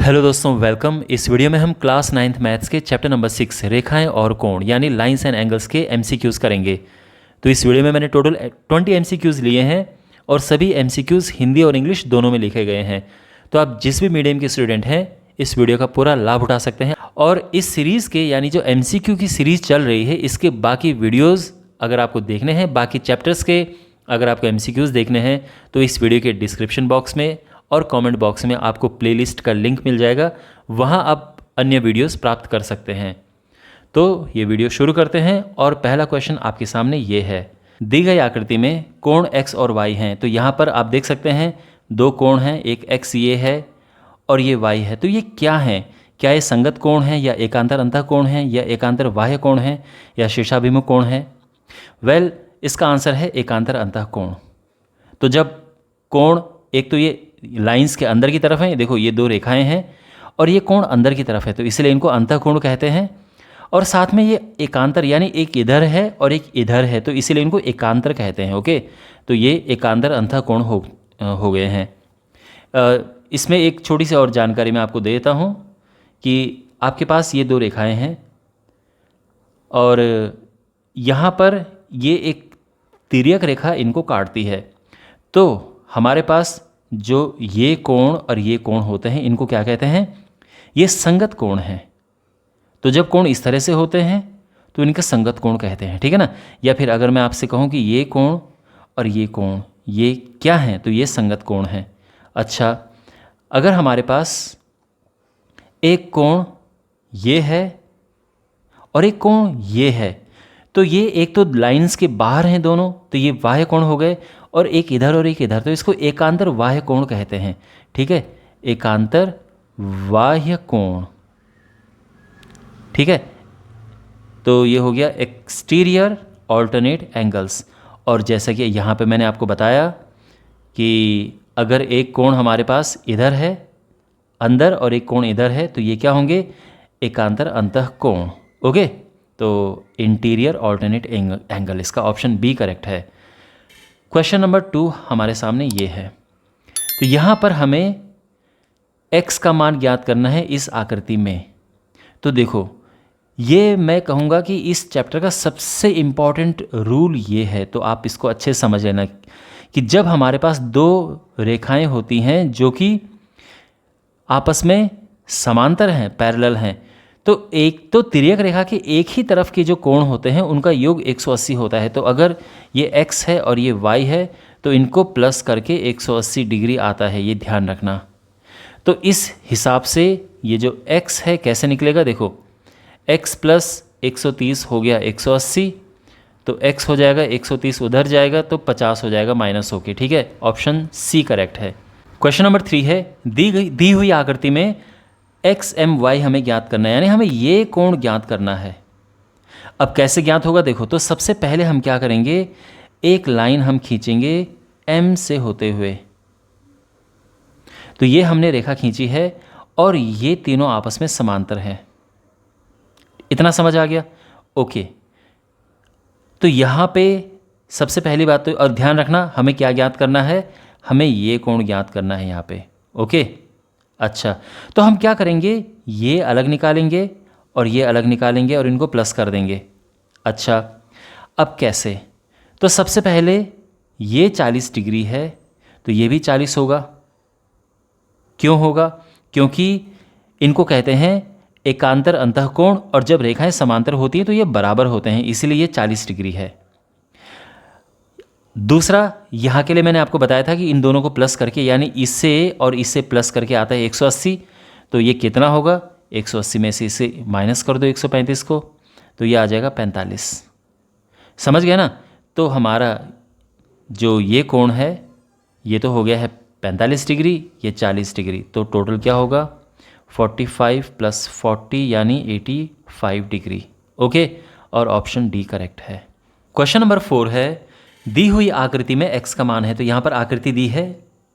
Hello दोस्तों, welcome. इस video में हम क्लास 9th मैथ्स के चैप्टर नंबर 6 रेखाएं और कोण यानी लाइंस एंड एंगल्स के एमसीक्यूज़ करेंगे। तो इस वीडियो में मैंने टोटल 20 एमसीक्यूज़ लिए हैं और सभी एमसीक्यूज़ हिंदी और इंग्लिश दोनों में लिखे गए हैं। तो आप जिस भी मीडियम के स्टूडेंट हैं इस वीडियो का पूरा लाभ उठा सकते हैं। और इस सीरीज़ के यानी जो एमसीक्यू की सीरीज़ चल रही है इसके बाकी वीडियोज़ अगर आपको देखने हैं, बाकी चैप्टर्स के अगर आपको एमसीक्यूज़ देखने हैं तो इस वीडियो के डिस्क्रिप्शन बॉक्स में और कमेंट बॉक्स में आपको प्लेलिस्ट का लिंक मिल जाएगा, वहाँ आप अन्य वीडियोस प्राप्त कर सकते हैं। तो ये वीडियो शुरू करते हैं और पहला क्वेश्चन आपके सामने ये है। दी गई आकृति में कोण x और y हैं। तो यहाँ पर आप देख सकते हैं दो कोण हैं, एक x ये है और ये y है। तो ये क्या है? क्या ये संगत कोण है या एकांतर अंतः कोण है या एकांतर बाह्य कोण है या शीर्षाभिमुख कोण है? वेल, इसका आंसर है एकांतर अंतः कोण। तो जब कोण एक तो ये लाइंस के अंदर की तरफ है, देखो ये दो रेखाएं हैं और ये कोण अंदर की तरफ है, तो इसलिए इनको अंतः कोण कहते हैं। और साथ में ये एकांतर यानी एक इधर है और एक इधर है, तो इसीलिए इनको एकांतर कहते हैं। ओके, तो ये एकांतर अंतः कोण हो गए हैं। इसमें एक छोटी सी और जानकारी मैं आपको दे देता हूँ कि आपके पास ये दो रेखाएं हैं और यहाँ पर ये एक तिर्यक रेखा इनको काटती है। तो हमारे पास जो ये कोण और ये कोण होते हैं इनको क्या कहते हैं? ये संगत कोण हैं। तो जब कोण इस तरह से होते हैं तो इनके संगत कोण कहते हैं, ठीक है ना। या फिर अगर मैं आपसे कहूँ कि ये कोण और ये कोण ये क्या हैं, तो ये संगत कोण हैं। अच्छा, अगर हमारे पास एक कोण ये है और एक कोण ये है, तो ये एक तो लाइंस के बाहर हैं दोनों, तो ये बाह्य कोण हो गए, और एक इधर और एक इधर, तो इसको एकांतर बाह्य कोण कहते हैं। ठीक है, एकांतर बाह्य कोण। ठीक है, तो ये हो गया एक्सटीरियर ऑल्टरनेट एंगल्स। और जैसा कि यहाँ पे मैंने आपको बताया कि अगर एक कोण हमारे पास इधर है अंदर और एक कोण इधर है, तो ये क्या होंगे? एकांतर अंतः कोण। ओके, तो इंटीरियर ऑल्टरनेट एंगल, इसका ऑप्शन बी करेक्ट है। क्वेश्चन नंबर 2 हमारे सामने ये है। तो यहाँ पर हमें x का मान ज्ञात करना है इस आकृति में। तो देखो, ये मैं कहूँगा कि इस चैप्टर का सबसे इम्पॉर्टेंट रूल ये है, तो आप इसको अच्छे से समझ लेना कि जब हमारे पास दो रेखाएं होती हैं जो कि आपस में समांतर हैं, पैरेलल हैं, तो एक तो तिर्यक रेखा के एक ही तरफ के जो कोण होते हैं उनका योग 180 होता है। तो अगर ये x है और ये y है तो इनको प्लस करके 180 डिग्री आता है, ये ध्यान रखना। तो इस हिसाब से ये जो x है कैसे निकलेगा? देखो, x प्लस 130 हो गया 180, तो x हो जाएगा 130 उधर जाएगा तो 50 हो जाएगा माइनस होके। ठीक है, ऑप्शन सी करेक्ट है। क्वेश्चन नंबर 3 है, दी हुई आकृति में एक्स एम वाई हमें ज्ञात करना है, यानी हमें ये कोण ज्ञात करना है। अब कैसे ज्ञात होगा? देखो, तो सबसे पहले हम क्या करेंगे, एक लाइन हम खींचेंगे एम से होते हुए। तो ये हमने रेखा खींची है और ये तीनों आपस में समांतर हैं। इतना समझ आ गया? ओके, तो यहाँ पे सबसे पहली बात, तो और ध्यान रखना हमें क्या ज्ञात करना है, हमें ये कोण ज्ञात करना है यहाँ पे। ओके, अच्छा, तो हम क्या करेंगे, ये अलग निकालेंगे और ये अलग निकालेंगे और इनको प्लस कर देंगे। अच्छा, अब कैसे? तो सबसे पहले ये 40 डिग्री है तो ये भी 40 होगा। क्यों होगा? क्योंकि इनको कहते हैं एकांतर अंतः कोण, और जब रेखाएं समांतर होती हैं तो ये बराबर होते हैं, इसीलिए ये 40 डिग्री है। दूसरा, यहाँ के लिए मैंने आपको बताया था कि इन दोनों को प्लस करके, यानी इससे और इससे प्लस करके आता है 180, तो ये कितना होगा? 180 में से इसे माइनस कर दो 135 को, तो ये आ जाएगा 45। समझ गया ना? तो हमारा जो ये कोण है ये तो हो गया है 45 डिग्री, ये 40 डिग्री, तो टोटल क्या होगा? 45 प्लस 40 यानी 85 डिग्री। ओके, और ऑप्शन डी करेक्ट है। क्वेश्चन नंबर 4 है, दी हुई आकृति में x का मान है। तो यहाँ पर आकृति दी है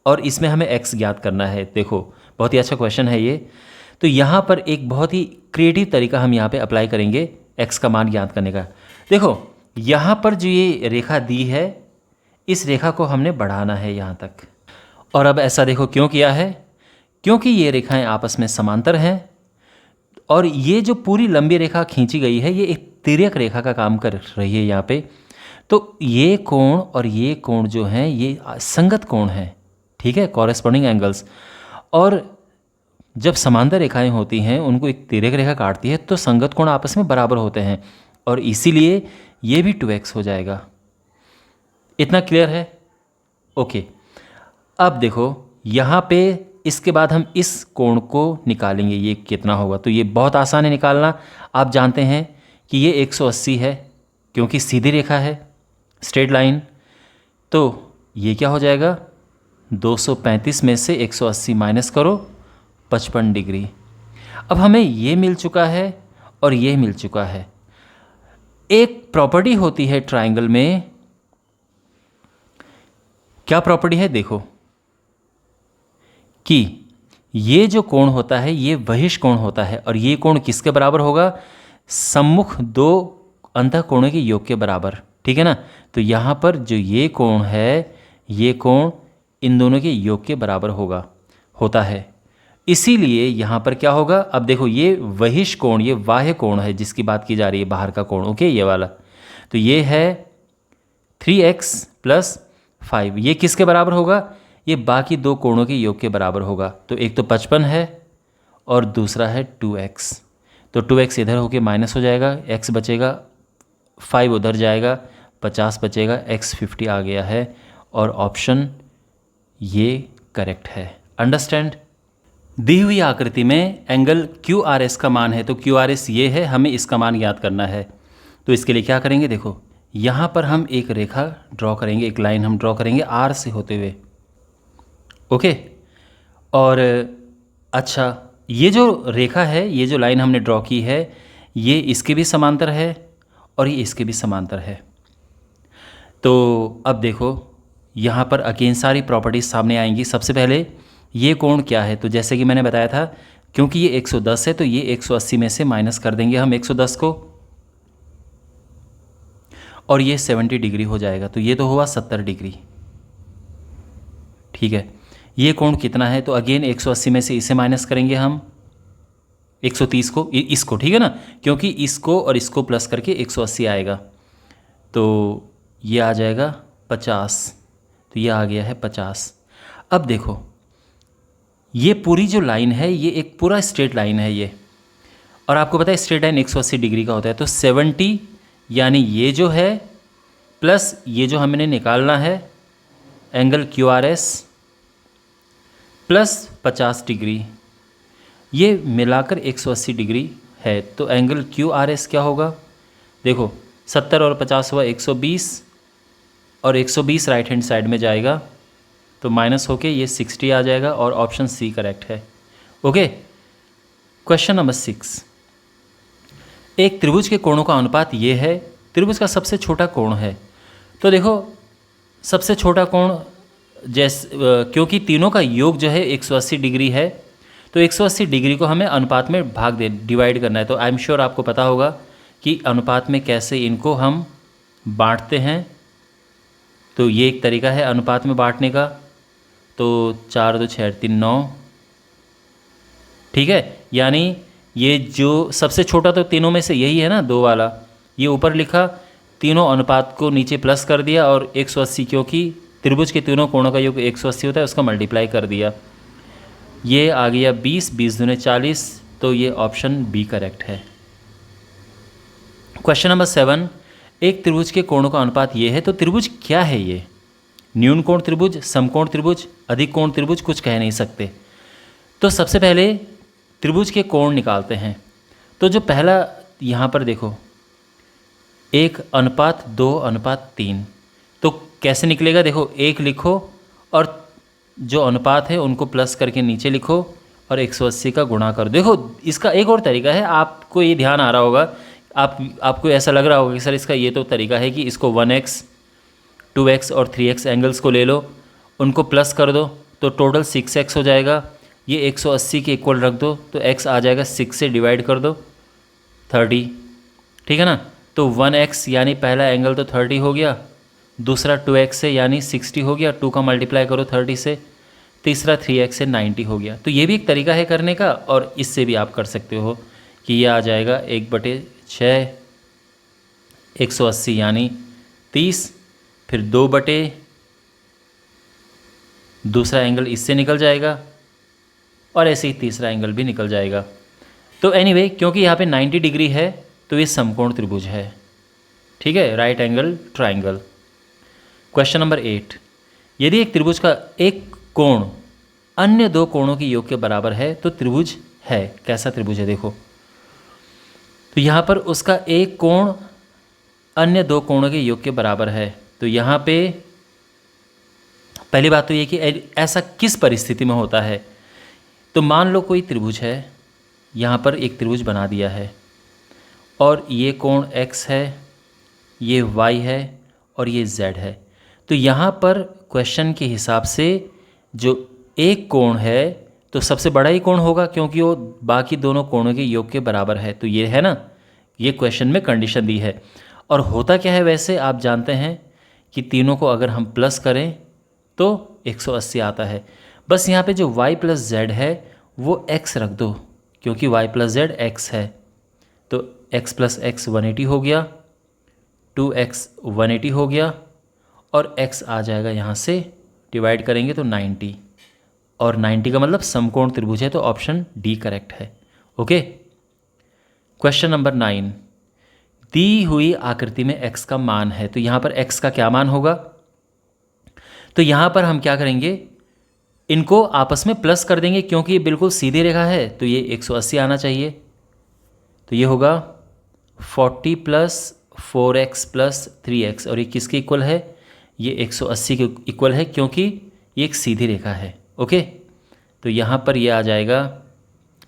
और इसमें हमें x ज्ञात करना है। देखो, बहुत ही अच्छा क्वेश्चन है ये। तो यहाँ पर एक बहुत ही क्रिएटिव तरीका हम यहाँ पे अप्लाई करेंगे x का मान ज्ञात करने का। देखो, यहाँ पर जो ये रेखा दी है, इस रेखा को हमने बढ़ाना है यहाँ तक। और अब ऐसा देखो क्यों किया है क्योंकि ये रेखाएं आपस में समांतर हैं और ये जो पूरी लंबी रेखा खींची गई है ये एक तिर्यक रेखा का काम कर रही है यहाँ पे, तो ये कोण और ये कोण जो हैं ये संगत कोण हैं, ठीक है, कॉरेस्पॉन्डिंग एंगल्स। और जब समांतर रेखाएं होती हैं उनको एक तिर्यक रेखा काटती है तो संगत कोण आपस में बराबर होते हैं और इसीलिए ये भी 2x हो जाएगा। इतना क्लियर है? ओके। अब देखो यहाँ पे इसके बाद हम इस कोण को निकालेंगे, ये कितना होगा, तो ये बहुत आसान है निकालना। आप जानते हैं कि ये 180 है क्योंकि सीधी रेखा है, स्ट्रेट लाइन। तो ये क्या हो जाएगा, 235 में से 180 माइनस करो, 55 डिग्री। अब हमें ये मिल चुका है और ये मिल चुका है। एक प्रॉपर्टी होती है ट्राइंगल में, क्या प्रॉपर्टी है देखो, कि ये जो कोण होता है ये वहिष कोण होता है और ये कोण किसके बराबर होगा, सम्मुख दो अंतःकोणों के योग के बराबर, ठीक है ना। तो यहाँ पर जो ये कोण है ये कोण इन दोनों के योग के बराबर होता है। इसीलिए यहाँ पर क्या होगा, अब देखो ये वहिष कोण, ये बाह्य कोण है जिसकी बात की जा रही है, बाहर का कोण, ओके, ये वाला। तो ये है 3x + 5, ये किसके बराबर होगा, ये बाकी दो कोणों के योग के बराबर होगा। तो एक तो 55 है और दूसरा है 2x, तो 2x इधर होके माइनस हो जाएगा, x बचेगा, 5 उधर जाएगा, 50 बचेगा, x 50 आ गया है और ऑप्शन ये करेक्ट है। अंडरस्टैंड? दी हुई आकृति में एंगल QRS का मान है, तो QRS ये है, हमें इसका मान याद करना है। तो इसके लिए क्या करेंगे, देखो यहाँ पर हम एक रेखा ड्रॉ करेंगे, एक लाइन हम ड्रॉ करेंगे R से होते हुए, ओके। और अच्छा, ये जो रेखा है, ये जो लाइन हमने ड्रॉ की है, ये इसके भी समांतर है और ये इसके भी समांतर है। तो अब देखो यहाँ पर अगेन सारी प्रॉपर्टीज सामने आएंगी। सबसे पहले ये कोण क्या है, तो जैसे कि मैंने बताया था, क्योंकि ये 110 है तो ये 180 में से माइनस कर देंगे हम 110 को और ये 70 डिग्री हो जाएगा, तो ये तो हुआ 70 डिग्री, ठीक है। ये कोण कितना है, तो अगेन 180 में से इसे माइनस करेंगे हम 130 को, इसको, ठीक है ना, क्योंकि इसको और इसको प्लस करके 180 आएगा, तो ये आ जाएगा 50, तो ये आ गया है 50। अब देखो ये पूरी जो लाइन है ये एक पूरा स्ट्रेट लाइन है ये, और आपको पता है स्ट्रेट लाइन 180 डिग्री का होता है, तो 70 यानी ये जो है प्लस ये जो हमने निकालना है एंगल QRS प्लस 50 डिग्री, ये मिलाकर 180 डिग्री है। तो एंगल QRS क्या होगा, देखो 70 और 50 हुआ 120 और 120 राइट हैंड साइड में जाएगा तो माइनस होके ये 60 आ जाएगा और ऑप्शन सी करेक्ट है, ओके। क्वेश्चन नंबर 6, एक त्रिभुज के कोणों का अनुपात ये है, त्रिभुज का सबसे छोटा कोण है। तो देखो सबसे छोटा कोण क्योंकि तीनों का योग जो है 180 डिग्री है, तो 180 डिग्री को हमें अनुपात में डिवाइड करना है। तो आई एम श्योर आपको पता होगा कि अनुपात में कैसे इनको हम बांटते हैं, तो ये एक तरीका है अनुपात में बांटने का। तो 4 2 6 3 9, ठीक है, यानी ये जो सबसे छोटा तो तीनों में से यही है ना, 2 वाला, ये ऊपर लिखा, तीनों अनुपात को नीचे प्लस कर दिया और 180, क्योंकि त्रिभुज के तीनों कोणों का योग 180 होता है, उसका मल्टीप्लाई कर दिया, ये आ गया 20, 20 दूने 40, तो ये ऑप्शन बी करेक्ट है। क्वेश्चन नंबर 7, एक त्रिभुज के कोणों का अनुपात ये है, तो त्रिभुज क्या है ये, न्यून कोण त्रिभुज, समकोण त्रिभुज, अधिक कोण त्रिभुज, कुछ कह नहीं सकते। तो सबसे पहले त्रिभुज के कोण निकालते हैं। तो जो पहला यहाँ पर देखो 1:2:3, तो कैसे निकलेगा, देखो 1 लिखो और जो अनुपात है उनको प्लस करके नीचे लिखो और 180 का गुणा करो। देखो इसका एक और तरीका है, आपको ये ध्यान आ रहा होगा, आपको ऐसा लग रहा होगा कि सर इसका ये तो तरीका है कि इसको 1x 2x और 3x एंगल्स को ले लो, उनको प्लस कर दो तो टोटल 6x हो जाएगा, ये 180 के इक्वल रख दो तो x आ जाएगा, 6 से डिवाइड कर दो 30, ठीक है ना। तो 1x यानी पहला एंगल तो 30 हो गया, दूसरा 2x है यानी 60 हो गया, 2 का मल्टीप्लाई करो 30 से, तीसरा 3x से 90 हो गया। तो ये भी एक तरीका है करने का, और इससे भी आप कर सकते हो कि ये आ जाएगा 1/6 180 यानी 30, फिर 2 दूसरा एंगल इससे निकल जाएगा, और ऐसे ही तीसरा एंगल भी निकल जाएगा। तो एनीवे क्योंकि यहाँ पे 90 डिग्री है तो ये समकोण त्रिभुज है, ठीक है, right angle triangle. Question number 8, यदि एक त्रिभुज का एक कोण अन्य दो कोणों के योग के बराबर है तो त्रिभुज है। कैसा त्रिभुज है देखो, तो यहाँ पर उसका एक कोण अन्य दो कोणों के योग के बराबर है। तो यहाँ पे पहली बात तो ये कि ऐसा किस परिस्थिति में होता है। तो मान लो कोई त्रिभुज है, यहाँ पर एक त्रिभुज बना दिया है, और ये कोण x है, ये y है, और ये z है। तो यहाँ पर क्वेश्चन के हिसाब से जो एक कोण है तो सबसे बड़ा ही कोण होगा, क्योंकि वो बाकी दोनों कोणों के योग के बराबर है। तो ये है ना, ये क्वेश्चन में कंडीशन दी है। और होता क्या है, वैसे आप जानते हैं कि तीनों को अगर हम प्लस करें तो 180 आता है। बस यहाँ पे जो y + z है वो x रख दो, क्योंकि y + z x है। तो x + x 180 हो गया, 2x 180 हो गया, और x आ जाएगा यहाँ से, डिवाइड करेंगे तो 90, और 90 का मतलब समकोण त्रिभुज है, तो ऑप्शन डी करेक्ट है। ओके। क्वेश्चन नंबर 9, दी हुई आकृति में x का मान है। तो यहाँ पर x का क्या मान होगा, तो यहाँ पर हम क्या करेंगे, इनको आपस में प्लस कर देंगे, क्योंकि ये बिल्कुल सीधी रेखा है तो ये 180 आना चाहिए। तो ये होगा 40 + 4x + 3x, और ये किसके इक्वल है, ये 180 के इक्वल है, क्योंकि ये एक सीधी रेखा है। ओके। तो यहाँ पर ये आ जाएगा,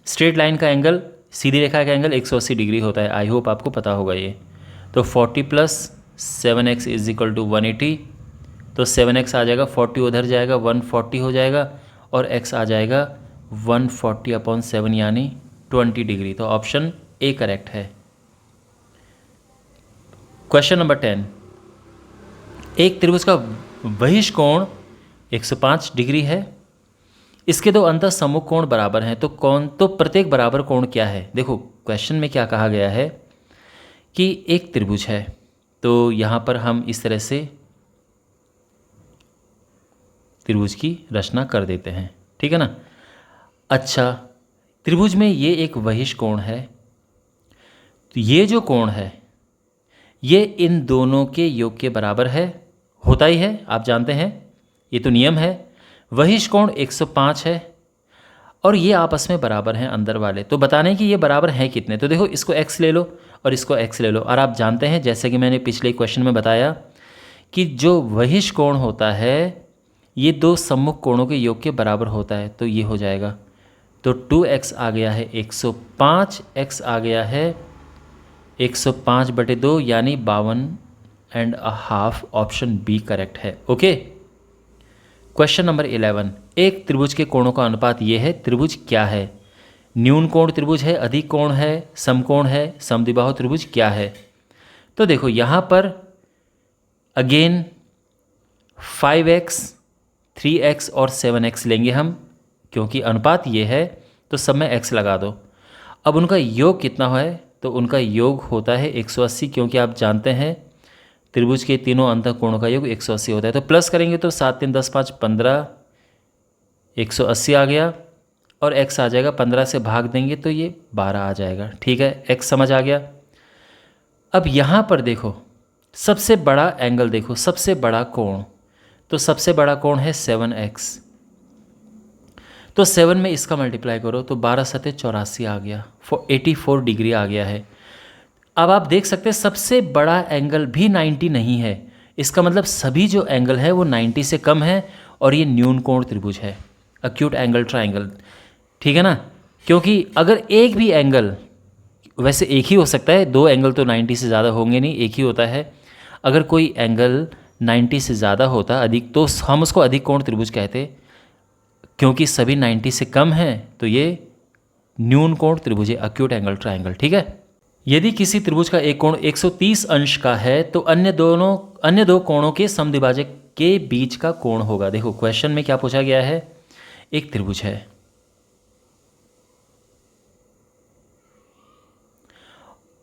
स्ट्रेट लाइन का एंगल, सीधी रेखा का एंगल 180 डिग्री होता है। आई होप आपको पता होगा ये। तो 40 + 7x = 180, तो 7x आ जाएगा, 40 उधर जाएगा, 140 हो जाएगा, और x आ जाएगा 140/7 यानी 20 डिग्री। तो ऑप्शन ए करेक्ट है। क्वेश्चन नंबर 10, एक त्रिभुज का बहिष्ठ कोण 105 डिग्री है, इसके दो अंतः सम्मुख कोण बराबर हैं, तो प्रत्येक बराबर कोण क्या है। देखो क्वेश्चन में क्या कहा गया है कि एक त्रिभुज है, तो यहाँ पर हम इस तरह से त्रिभुज की रचना कर देते हैं, ठीक है ना। अच्छा, त्रिभुज में ये एक बहिष्ठ कोण है, तो ये जो कोण है ये इन दोनों के योग के बराबर है, होता ही है, आप जानते हैं, ये तो नियम है। बहिष्ठ कोण 105 है, और ये आपस में बराबर हैं अंदर वाले। तो बताने कि ये बराबर हैं कितने, तो देखो इसको x ले लो और इसको x ले लो, और आप जानते हैं जैसे कि मैंने पिछले क्वेश्चन में बताया कि जो बहिष्ठ कोण होता है ये दो सम्मुख कोणों के योग के बराबर होता है। तो ये हो जाएगा, तो 2x आ गया है 105, x आ गया है 105/2 यानी 52.5, ऑप्शन बी करेक्ट है। ओके। क्वेश्चन नंबर 11, एक त्रिभुज के कोणों का अनुपात ये है, त्रिभुज क्या है। न्यून कोण त्रिभुज है, अधिक कोण है, समकोण है, समद्विबाहु त्रिभुज क्या है। तो देखो यहाँ पर अगेन 5x 3x और 7x लेंगे हम, क्योंकि अनुपात ये है तो सब में x लगा दो। अब उनका योग कितना है, तो उनका योग होता है 180, क्योंकि आप जानते हैं त्रिभुज के तीनों अंतः कोणों का योग 180 होता है। तो प्लस करेंगे तो 7 3 10 5 15, 180 आ गया, और x आ जाएगा, 15 से भाग देंगे तो ये 12 आ जाएगा। ठीक है, x समझ आ गया। अब यहाँ पर देखो सबसे बड़ा एंगल, देखो सबसे बड़ा कोण, तो सबसे बड़ा कोण है 7x, तो 7 में इसका मल्टीप्लाई करो तो 12 7 84 आ गया, 84 डिग्री आ गया है। अब आप देख सकते हैं सबसे बड़ा एंगल भी 90 नहीं है, इसका मतलब सभी जो एंगल है वो 90 से कम है, और ये न्यून कोण त्रिभुज है, एक्यूट एंगल ट्राइंगल, ठीक है ना। क्योंकि अगर एक भी एंगल, वैसे एक ही हो सकता है, दो एंगल तो 90 से ज़्यादा होंगे नहीं, एक ही होता है। अगर कोई एंगल 90 से ज़्यादा होता अधिक, तो हम उसको अधिक कोण त्रिभुज कहते, क्योंकि सभी 90 से कम हैं, तो ये न्यून कोण त्रिभुज है, एक्यूट एंगल ट्राइंगल, ठीक है। यदि किसी त्रिभुज का एक कोण 130 अंश का है तो अन्य दो कोणों के समद्विभाजक के बीच का कोण होगा। देखो क्वेश्चन में क्या पूछा गया है एक त्रिभुज है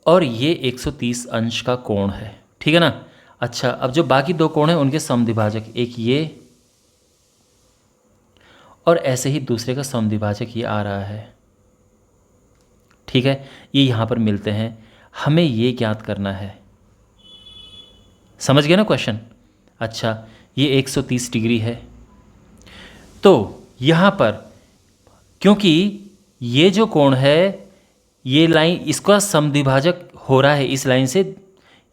और ये 130 अंश का कोण है, ठीक है ना। अच्छा, अब जो बाकी दो कोण हैं उनके समद्विभाजक, एक ये और ऐसे ही दूसरे का समद्विभाजक ये आ रहा है, ठीक है। ये यहाँ पर मिलते हैं, हमें ये ज्ञात करना है। समझ गए ना क्वेश्चन। अच्छा, ये 130 डिग्री है, तो यहाँ पर क्योंकि ये जो कोण है, ये लाइन इसका समद्विभाजक हो रहा है इस लाइन से,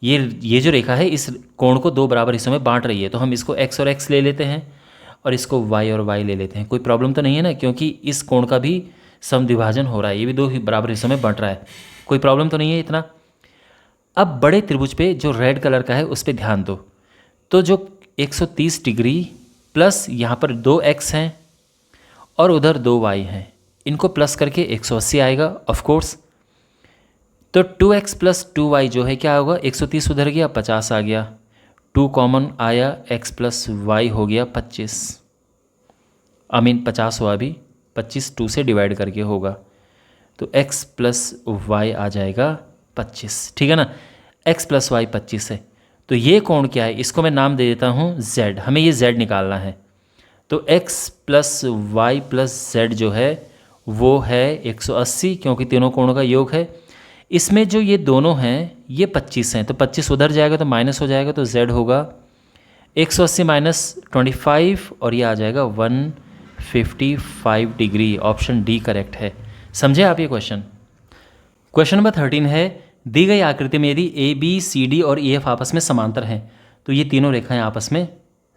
ये जो रेखा है इस कोण को दो बराबर हिस्सों में बांट रही है, तो हम इसको x और x ले लेते हैं और इसको y और y ले लेते हैं। कोई प्रॉब्लम तो नहीं है ना, क्योंकि इस कोण का भी समद्विभाजन हो रहा है, ये भी दो ही बराबर हिस्सों में बंट रहा है, कोई प्रॉब्लम तो नहीं है इतना। अब बड़े त्रिभुज पे जो रेड कलर का है उस पर ध्यान दो, तो जो 130 डिग्री प्लस यहाँ पर 2x हैं और उधर 2y हैं, इनको प्लस करके 180 आएगा ऑफ कोर्स। तो 2x प्लस 2y जो है क्या होगा, 130 उधर गया 50 आ गया, 2 कॉमन आया, x प्लस y हो गया 25, 50 हुआ अभी, 25 2 से डिवाइड करके होगा, तो x प्लस y आ जाएगा 25, ठीक है ना। x प्लस वाई 25 है, तो ये कोण क्या है, इसको मैं नाम दे देता हूँ z, हमें ये z निकालना है। तो x plus Y plus z जो है वो है 180, क्योंकि तीनों कोणों का योग है। इसमें जो ये दोनों हैं ये 25 हैं, तो 25 उधर जाएगा तो माइनस हो जाएगा, तो z होगा 180 माइनस 25 और ये आ जाएगा 155 डिग्री। ऑप्शन डी करेक्ट है। समझे आप ये क्वेश्चन। क्वेश्चन नंबर 13 है, दी गई आकृति में यदि ए बी सी डी और ई एफ आपस में समांतर हैं, तो ये तीनों रेखाएं आपस में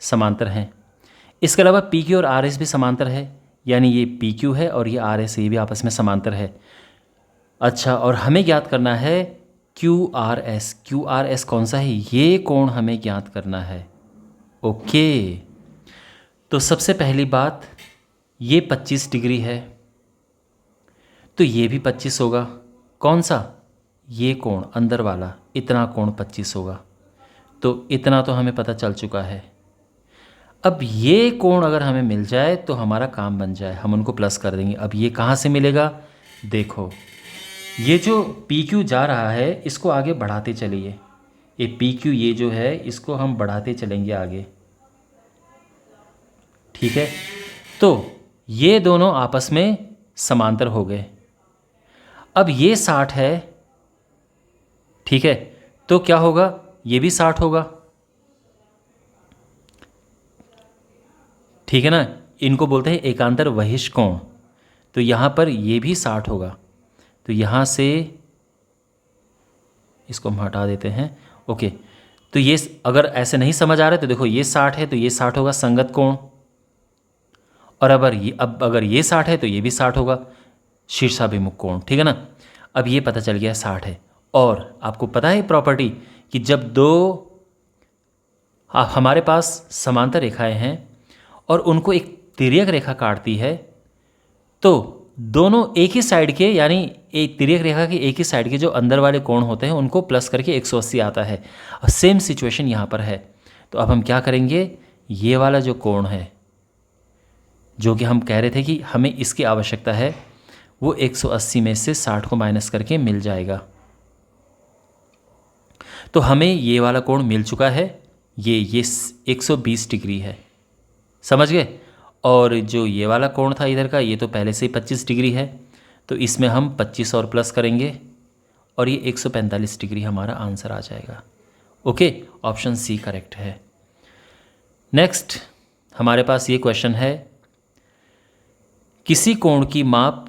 समांतर हैं। इसके अलावा पी क्यू और आर एस भी समांतर है, यानी ये पी क्यू है और ये आर एस, ये भी आपस में समांतर है। अच्छा, और हमें ज्ञात करना है Q R S. Q R S कौन सा है, ये कोण हमें ज्ञात करना है। ओके, तो सबसे पहली बात, ये 25 डिग्री है, तो ये भी 25 होगा। कौन सा, ये कोण अंदर वाला, इतना कोण 25 होगा, तो इतना तो हमें पता चल चुका है। अब ये कोण अगर हमें मिल जाए तो हमारा काम बन जाए, हम उनको प्लस कर देंगे। अब ये कहाँ से मिलेगा, देखो ये जो पी क्यू जा रहा है इसको आगे बढ़ाते चलिए, ये पी क्यू ये जो है इसको हम बढ़ाते चलेंगे आगे, ठीक है। तो ये दोनों आपस में समांतर हो गए। अब ये 60 है, ठीक है, तो क्या होगा, ये भी 60 होगा, ठीक है ना। इनको बोलते हैं एकांतर वहिष कोण, तो यहाँ पर ये भी 60 होगा, तो यहाँ से इसको हम हटा देते हैं। ओके, तो ये अगर ऐसे नहीं समझ आ रहा है तो देखो ये 60 है तो ये 60 होगा संगत कोण, और अगर ये 60 है तो ये भी 60 होगा शीर्षाभिमुख कोण, ठीक है ना। अब ये पता चल गया 60 है। और आपको पता है प्रॉपर्टी कि जब दो हमारे पास समांतर रेखाएं हैं और उनको एक तिर्यक रेखा काटती है, तो दोनों एक ही साइड के, यानी एक तिर्यक रेखा के एक ही साइड के जो अंदर वाले कोण होते हैं उनको प्लस करके 180 आता है। और सेम सिचुएशन यहाँ पर है। तो अब हम क्या करेंगे, ये वाला जो कोण है जो कि हम कह रहे थे कि हमें इसकी आवश्यकता है, वो 180 में से 60 को माइनस करके मिल जाएगा। तो हमें ये वाला कोण मिल चुका है, ये 120 डिग्री है, समझ गए। और जो ये वाला कोण था इधर का, ये तो पहले से ही 25 डिग्री है, तो इसमें हम 25 और प्लस करेंगे और ये 145 डिग्री हमारा आंसर आ जाएगा। ओके, ऑप्शन सी करेक्ट है। नेक्स्ट हमारे पास ये क्वेश्चन है, किसी कोण की माप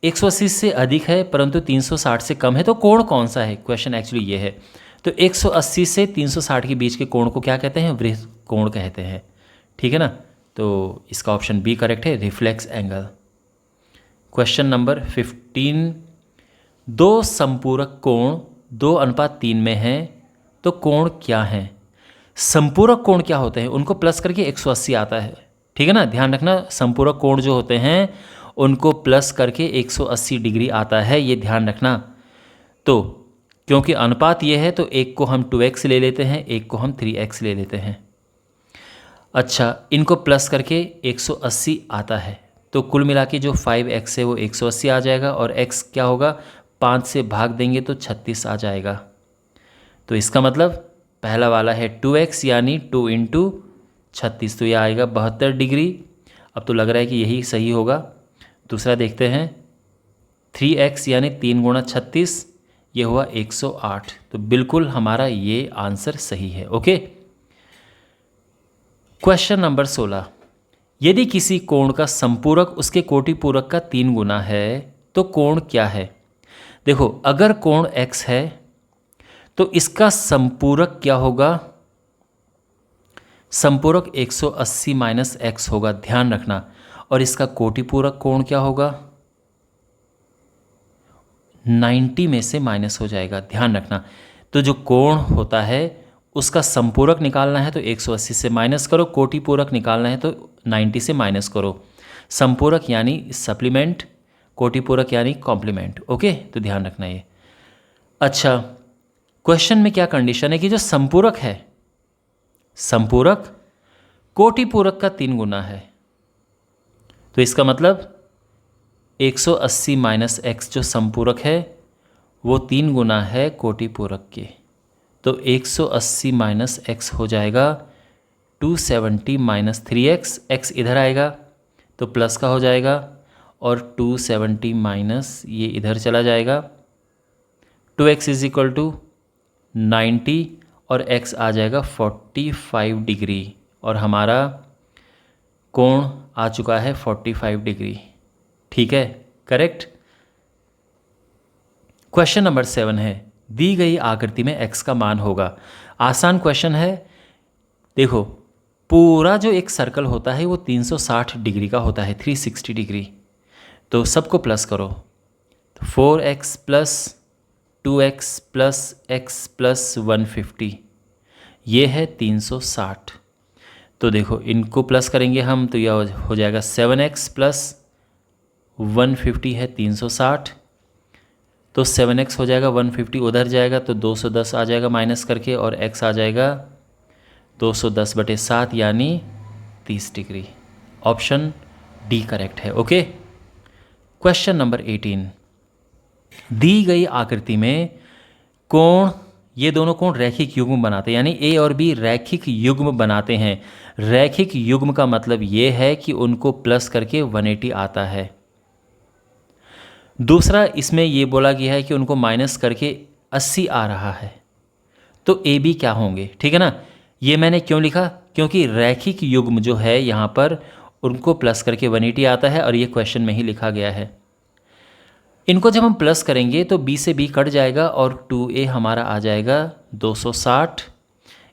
180 से अधिक है परंतु 360 से कम है, तो कोण कौन सा है, क्वेश्चन एक्चुअली ये है। तो 180 से 360 के बीच के कोण को क्या कहते हैं, वृत्त कोण कहते हैं, ठीक है ना। तो इसका ऑप्शन बी करेक्ट है, रिफ्लेक्स एंगल। क्वेश्चन नंबर 15, दो संपूरक कोण 2:3 में हैं, तो कोण क्या हैं। संपूरक कोण क्या होते हैं, उनको प्लस करके 180 आता है, ठीक है ना। ध्यान रखना, संपूरक कोण जो होते हैं उनको प्लस करके 180 डिग्री आता है, ये ध्यान रखना। तो क्योंकि अनुपात ये है तो एक को हम 2x ले लेते हैं, एक को हम 3x ले लेते हैं। अच्छा, इनको प्लस करके 180 आता है, तो कुल मिला के जो 5x है वो 180 आ जाएगा, और x क्या होगा, 5 से भाग देंगे तो 36 आ जाएगा। तो इसका मतलब पहला वाला है 2x यानी 2 इंटू 36, तो ये आएगा 72 डिग्री। अब तो लग रहा है कि यही सही होगा। दूसरा देखते हैं, 3x यानी 3 गुणा 36, ये हुआ 108। तो बिल्कुल हमारा ये आंसर सही है। ओके। क्वेश्चन नंबर 16, यदि किसी कोण का संपूरक उसके कोटिपूरक का 3 गुना है तो कोण क्या है। देखो, अगर कोण x है तो इसका संपूरक क्या होगा, संपूरक 180 माइनस x होगा, ध्यान रखना। और इसका कोटिपूरक कोण क्या होगा, 90 में से माइनस हो जाएगा, ध्यान रखना। तो जो कोण होता है उसका संपूरक निकालना है तो 180 से माइनस करो, कोटिपूरक निकालना है तो 90 से माइनस करो। संपूरक यानी सप्लीमेंट, कोटिपूरक यानी कॉम्प्लीमेंट। ओके, तो ध्यान रखना ये। अच्छा, क्वेश्चन में क्या कंडीशन है कि जो संपूरक है, संपूरक कोटिपूरक का 3 गुना है, तो इसका मतलब 180 माइनस x जो संपूरक है वो 3 गुना है कोटिपूरक के। तो 180 माइनस x हो जाएगा 270 माइनस 3x, x इधर आएगा तो प्लस का हो जाएगा, और 270 माइनस ये इधर चला जाएगा, 2x इज इक्वल टू 90 और x आ जाएगा 45 डिग्री, और हमारा कोण आ चुका है 45 डिग्री। ठीक है, करेक्ट। क्वेश्चन नंबर 7 है, दी गई आकृति में x का मान होगा। आसान क्वेश्चन है। देखो, पूरा जो एक सर्कल होता है वो 360 डिग्री का होता है, 360 डिग्री। तो सबको प्लस करो, तो 4x plus 2x plus x plus 150, ये है 360। तो देखो, इनको प्लस करेंगे हम तो यह हो जाएगा 7x प्लस 150 है 360, तो 7x हो जाएगा, 150 उधर जाएगा तो 210 आ जाएगा माइनस करके, और x आ जाएगा 210/7 यानी 30 डिग्री। ऑप्शन डी करेक्ट है। ओके। क्वेश्चन नंबर 18, दी गई आकृति में कोण, ये दोनों कोण रैखिक युग्म बनाते हैं, यानी ए और बी रैखिक युग्म बनाते हैं। रैखिक युग्म का मतलब ये है कि उनको प्लस करके 180 आता है। दूसरा, इसमें ये बोला गया है कि उनको माइनस करके 80 आ रहा है, तो ए बी क्या होंगे, ठीक है ना। ये मैंने क्यों लिखा, क्योंकि रैखिक युग्म जो है यहाँ पर उनको प्लस करके 180 आता है, और ये क्वेश्चन में ही लिखा गया है। इनको जब हम प्लस करेंगे तो b से b कट जाएगा और 2a हमारा आ जाएगा 260।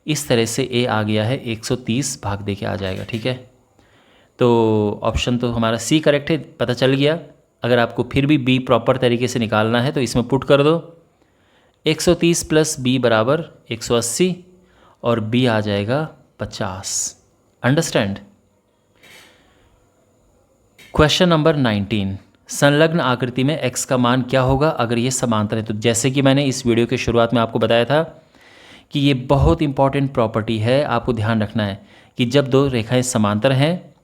इस तरह से a आ गया है 130, भाग दे के आ जाएगा। ठीक है, तो ऑप्शन तो हमारा सी करेक्ट है, पता चल गया। अगर आपको फिर भी b प्रॉपर तरीके से निकालना है तो इसमें पुट कर दो, 130 प्लस b बराबर 180, और b आ जाएगा 50। अंडरस्टैंड। क्वेश्चन नंबर 19, संलग्न आकृति में x का मान क्या होगा अगर ये समांतर है। तो जैसे कि मैंने इस वीडियो के शुरुआत में आपको बताया था कि ये बहुत इंपॉर्टेंट प्रॉपर्टी है, आपको ध्यान रखना है कि जब दो रेखाएं समांतर हैं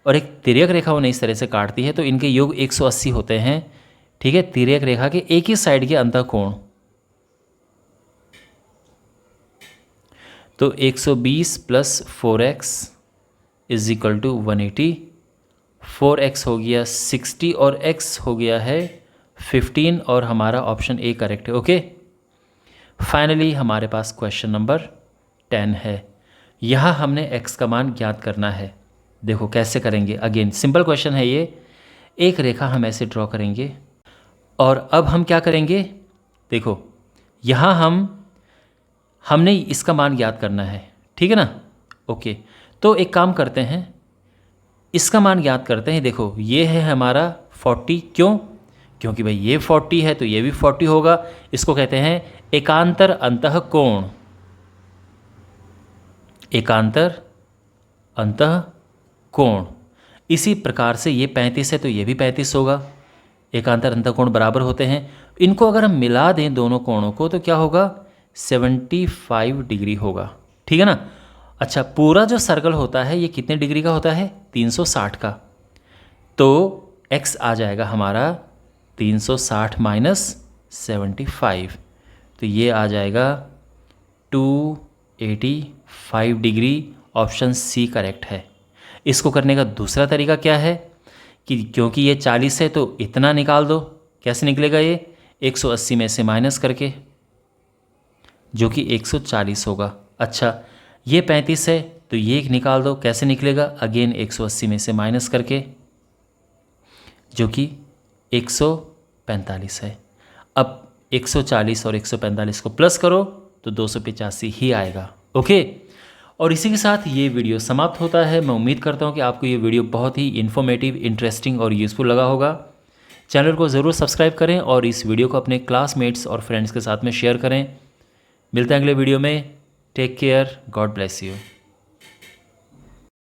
और एक तिर्यक रेखा उन्हें इस तरह से काटती है तो इनके योग 180 होते हैं। ठीक है, तिर्यक रेखा के एक ही साइड के अंतःकोण, तो 120 plus 4x is equal to 180। 4x हो गया 60 और x हो गया है 15, और हमारा ऑप्शन ए करेक्ट है। ओके, फाइनली हमारे पास क्वेश्चन नंबर 10 है। यहाँ हमने x का मान ज्ञात करना है। देखो कैसे करेंगे, अगेन सिंपल क्वेश्चन है ये। एक रेखा हम ऐसे ड्रॉ करेंगे, और अब हम क्या करेंगे, देखो यहाँ हमने इसका मान ज्ञात करना है, ठीक है ना। ओके, तो एक काम करते हैं, इसका मान ज्ञात करते हैं। देखो ये है हमारा 40, क्यों, क्योंकि भाई ये 40 है तो ये भी 40 होगा। इसको कहते हैं एकांतर अंतःकोण, एकांतर अंतःकोण। इसी प्रकार से ये 35 है तो ये भी 35 होगा। एकांतर अंतःकोण बराबर होते हैं। इनको अगर हम मिला दें दोनों कोणों को तो क्या होगा, 75 डिग्री होगा। ठीक है ना। अच्छा, पूरा जो सर्कल होता है ये कितने डिग्री का होता है, 360 का। तो x आ जाएगा हमारा 360 माइनस 75, तो ये आ जाएगा 285 डिग्री। ऑप्शन सी करेक्ट है। इसको करने का दूसरा तरीका क्या है कि क्योंकि ये 40 है तो इतना निकाल दो। कैसे निकलेगा ये? 180 में से माइनस करके, जो कि 140 होगा। अच्छा, ये 35 है तो ये निकाल दो। कैसे निकलेगा? अगेन 180 में से माइनस करके, जो कि 145 है। अब 140 और 145 को प्लस करो तो 285 ही आएगा। ओके, और इसी के साथ ये वीडियो समाप्त होता है। मैं उम्मीद करता हूँ कि आपको ये वीडियो बहुत ही इन्फॉर्मेटिव, इंटरेस्टिंग और यूज़फुल लगा होगा। चैनल को ज़रूर सब्सक्राइब करें और इस वीडियो को अपने क्लासमेट्स और फ्रेंड्स के साथ में शेयर करें। मिलते हैं अगले वीडियो में। Take care, God bless you.